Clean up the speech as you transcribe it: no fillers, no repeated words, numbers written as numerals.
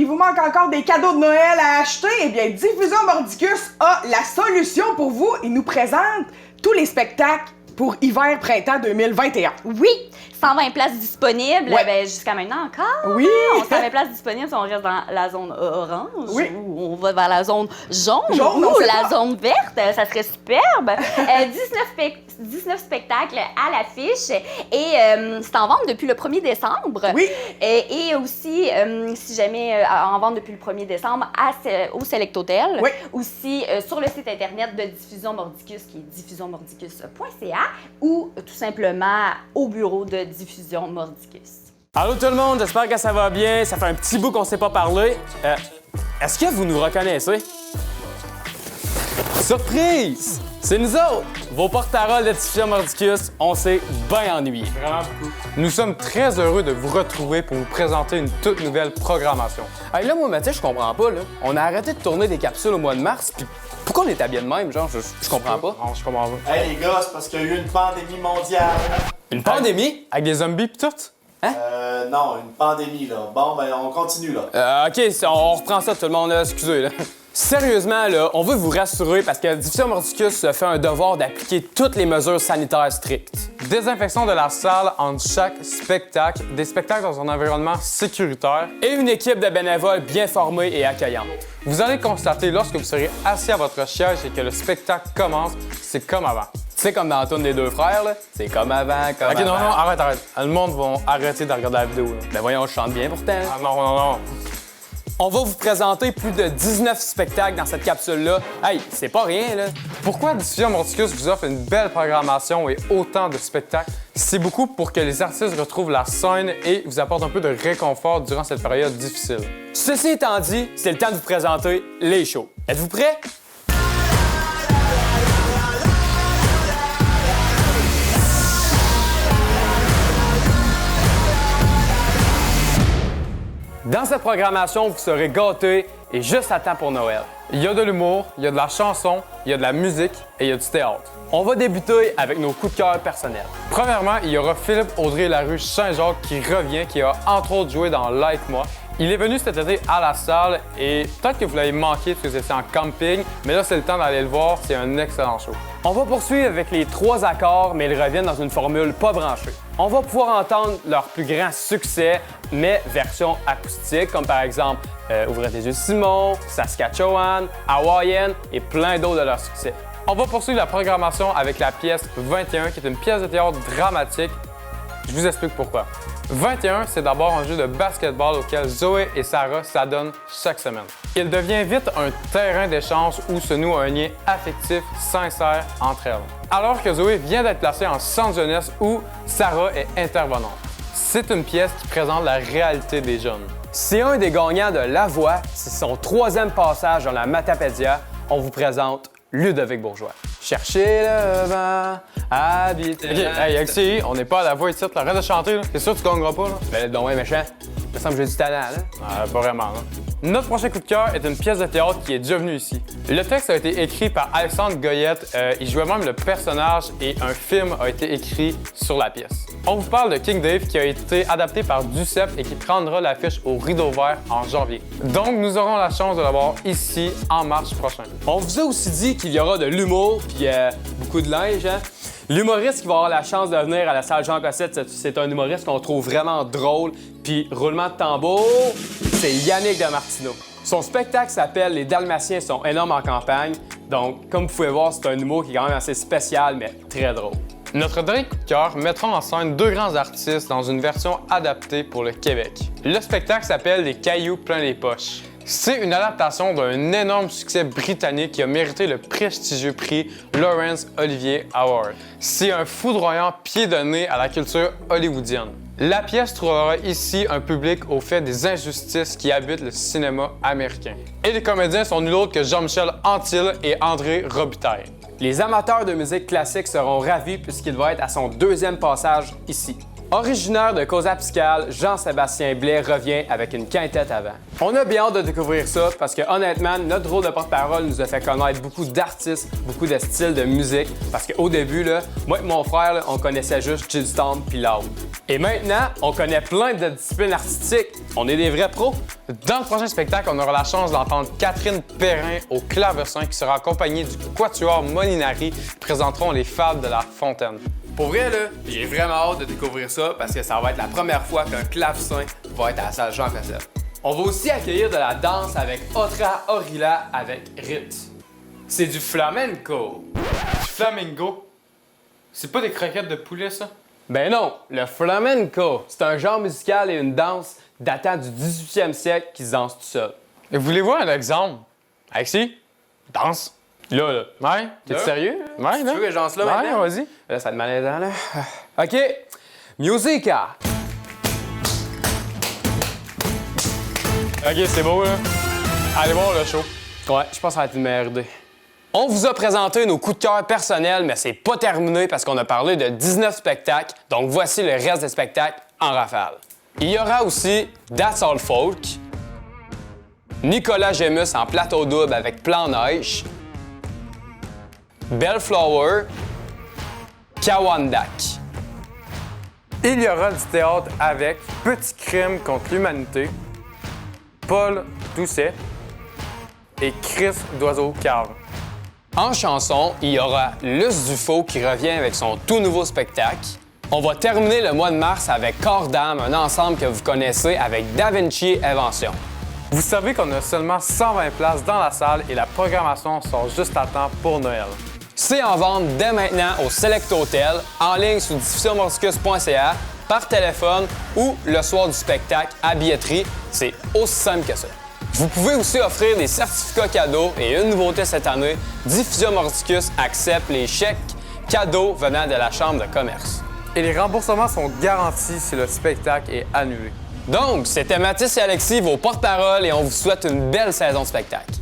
Il vous manque encore des cadeaux de Noël à acheter? Eh bien, Diffusion Mordicus a la solution pour vous et nous présente tous les spectacles pour hiver-printemps 2021. Oui, 120 places disponibles, Ouais. ben, jusqu'à maintenant encore. Oui. 120 places disponibles si on reste dans la zone orange, Oui. ou on va vers la zone jaune, Jaune, on ou sait la pas. zone verte, ça serait superbe. 19 spectacles à l'affiche et c'est en vente depuis le 1er décembre. Oui. Et aussi, si jamais en vente depuis le 1er décembre au Select Hotel. Oui. Aussi sur le site internet de Diffusion Mordicus qui est diffusionmordicus.ca ou tout simplement au bureau de Diffusion Mordicus. Allô tout le monde, j'espère que ça va bien. Ça fait un petit bout qu'on ne s'est pas parlé. Est-ce que vous nous reconnaissez? Surprise! C'est nous autres, vos porte-paroles de Diffusion Mordicus. On s'est bien ennuyés. Vraiment beaucoup. Nous sommes très heureux de vous retrouver pour vous présenter une toute nouvelle programmation. Hey, là, moi, Mathieu, je comprends pas, là. On a arrêté de tourner des capsules au mois de mars, puis pourquoi on est habillé de même, genre? Je comprends pas. Non, je comprends pas. Hey les gars, c'est parce qu'il y a eu une pandémie mondiale. Une pandémie? Avec des zombies pis tout? Non, une pandémie là. Bon, ben on continue là. OK, on reprend ça, tout le monde, là. Excusez, là. Sérieusement, là, on veut vous rassurer parce que Diffusion Mordicus se fait un devoir d'appliquer toutes les mesures sanitaires strictes. Désinfection de la salle entre chaque spectacle, des spectacles dans un environnement sécuritaire. Et une équipe de bénévoles bien formée et accueillante. Vous allez constater lorsque vous serez assis à votre siège et que le spectacle commence, c'est comme avant. Tu sais, comme dans la tourne des deux frères, là, c'est comme avant, comme Ok, avant. non, arrête. Le monde va arrêter de regarder la vidéo. Là. Ben voyons, je chante bien pourtant. Ah non. On va vous présenter plus de 19 spectacles dans cette capsule-là. Hey, c'est pas rien, là. Pourquoi Diffusion Mordicus vous offre une belle programmation et autant de spectacles? C'est beaucoup pour que les artistes retrouvent la scène et vous apportent un peu de réconfort durant cette période difficile. Ceci étant dit, c'est le temps de vous présenter les shows. Êtes-vous prêts? Dans cette programmation, vous serez gâtés et juste à temps pour Noël. Il y a de l'humour, il y a de la chanson, il y a de la musique et il y a du théâtre. On va débuter avec nos coups de cœur personnels. Premièrement, il y aura Philippe Audrey-Larue Saint-Jacques qui revient, qui a entre autres joué dans Like Moi. Il est venu cet été à la salle et peut-être que vous l'avez manqué parce que vous étiez en camping, mais là c'est le temps d'aller le voir, c'est un excellent show. On va poursuivre avec les 3 accords, mais ils reviennent dans une formule pas branchée. On va pouvoir entendre leur plus grand succès, mais version acoustique, comme par exemple Ouvrez tes yeux Simon, Saskatchewan, Hawaiian et plein d'autres de leurs succès. On va poursuivre la programmation avec la pièce 21, qui est une pièce de théâtre dramatique. Je vous explique pourquoi. 21, c'est d'abord un jeu de basketball auquel Zoé et Sarah s'adonnent chaque semaine. Il devient vite un terrain d'échange où se noue un lien affectif sincère entre elles. Alors que Zoé vient d'être placée en centre jeunesse où Sarah est intervenante. C'est une pièce qui présente la réalité des jeunes. C'est un des gagnants de La Voix, c'est son 3e passage dans la Matapédia. On vous présente Ludovic Bourgeois. Cherchez le vent, habitez. Ok, hey, Alexis, on n'est pas à la voix ici, là. Arrête de chanter, là. C'est sûr que tu gagneras pas, là. Ben, donc, ouais, méchant. Il me semble que j'ai du talent, là. Pas vraiment, là. Notre prochain coup de cœur est une pièce de théâtre qui est déjà venue ici. Le texte a été écrit par Alexandre Goyette. Il jouait même le personnage et un film a été écrit sur la pièce. On vous parle de King Dave qui a été adapté par Duceppe et qui prendra l'affiche au Rideau Vert en janvier. Donc, nous aurons la chance de l'avoir ici en mars prochain. On vous a aussi dit qu'il y aura de l'humour puis beaucoup de linge, hein? L'humoriste qui va avoir la chance de venir à la salle Jean Cossette, c'est un humoriste qu'on trouve vraiment drôle. Puis roulement de tambour, c'est Yannick Damartino. Son spectacle s'appelle Les Dalmatiens sont énormes en campagne. Donc, comme vous pouvez voir, c'est un humour qui est quand même assez spécial, mais très drôle. Notre dernier coup de cœur mettra en scène 2 grands artistes dans une version adaptée pour le Québec. Le spectacle s'appelle Les Cailloux plein les poches. C'est une adaptation d'un énorme succès britannique qui a mérité le prestigieux prix Laurence Olivier Award. C'est un foudroyant pied de nez à la culture hollywoodienne. La pièce trouvera ici un public au fait des injustices qui habitent le cinéma américain. Et les comédiens sont nul autre que Jean-Michel Anctil et André Robitaille. Les amateurs de musique classique seront ravis puisqu'il va être à son 2e passage ici. Originaire de Causa-Piscale, Jean-Sébastien Blais revient avec une quintette avant. On a bien hâte de découvrir ça parce que honnêtement, notre rôle de porte-parole nous a fait connaître beaucoup d'artistes, beaucoup de styles de musique. Parce qu'au début, là, moi et mon frère, là, on connaissait juste Chill Storm puis Loud. Et maintenant, on connaît plein de disciplines artistiques. On est des vrais pros. Dans le prochain spectacle, on aura la chance d'entendre Catherine Perrin au clavecin qui sera accompagnée du quatuor Molinari qui présenteront les Fables de la Fontaine. Pour vrai, là, j'ai vraiment hâte de découvrir ça parce que ça va être la première fois qu'un clavecin va être à la salle Jean Cossette. On va aussi accueillir de la danse avec Otra Orilla avec Rit. C'est du flamenco. Du flamingo? C'est pas des croquettes de poulet, ça? Ben non, le flamenco, c'est un genre musical et une danse datant du 18e siècle qui se danse tout seul. Et voulez-vous un exemple? Alexis, danse. Là. Ouais? T'es là. sérieux? Ouais, Tu là. veux que je danse là Ouais, maintenant? vas-y. Là, ça te malaisant, là. OK. Musica. OK, c'est beau, là. Allez voir le show. Ouais, je pense que ça va être une meilleure idée. On vous a présenté nos coups de cœur personnels, mais c'est pas terminé parce qu'on a parlé de 19 spectacles, donc voici le reste des spectacles en rafale. Il y aura aussi That's All Folk, Nicolas Gémus en plateau double avec Plan Neige, Bellflower, Kawandak. Il y aura du théâtre avec Petit crime contre l'humanité, Paul Doucet et Chris Doiseau-Carve. En chanson, il y aura Luce Dufaux qui revient avec son tout nouveau spectacle. On va terminer le mois de mars avec Corps d'âme, un ensemble que vous connaissez avec Da Vinci Invention. Vous savez qu'on a seulement 120 places dans la salle et la programmation sort juste à temps pour Noël. C'est en vente dès maintenant au Select Hotel, en ligne sur diffusionmordicus.ca, par téléphone ou le soir du spectacle à billetterie. C'est aussi simple que ça. Vous pouvez aussi offrir des certificats cadeaux et une nouveauté cette année, Diffusion Mordicus accepte les chèques cadeaux venant de la Chambre de commerce. Et les remboursements sont garantis si le spectacle est annulé. Donc, c'était Mathis et Alexis, vos porte-parole, et on vous souhaite une belle saison de spectacle.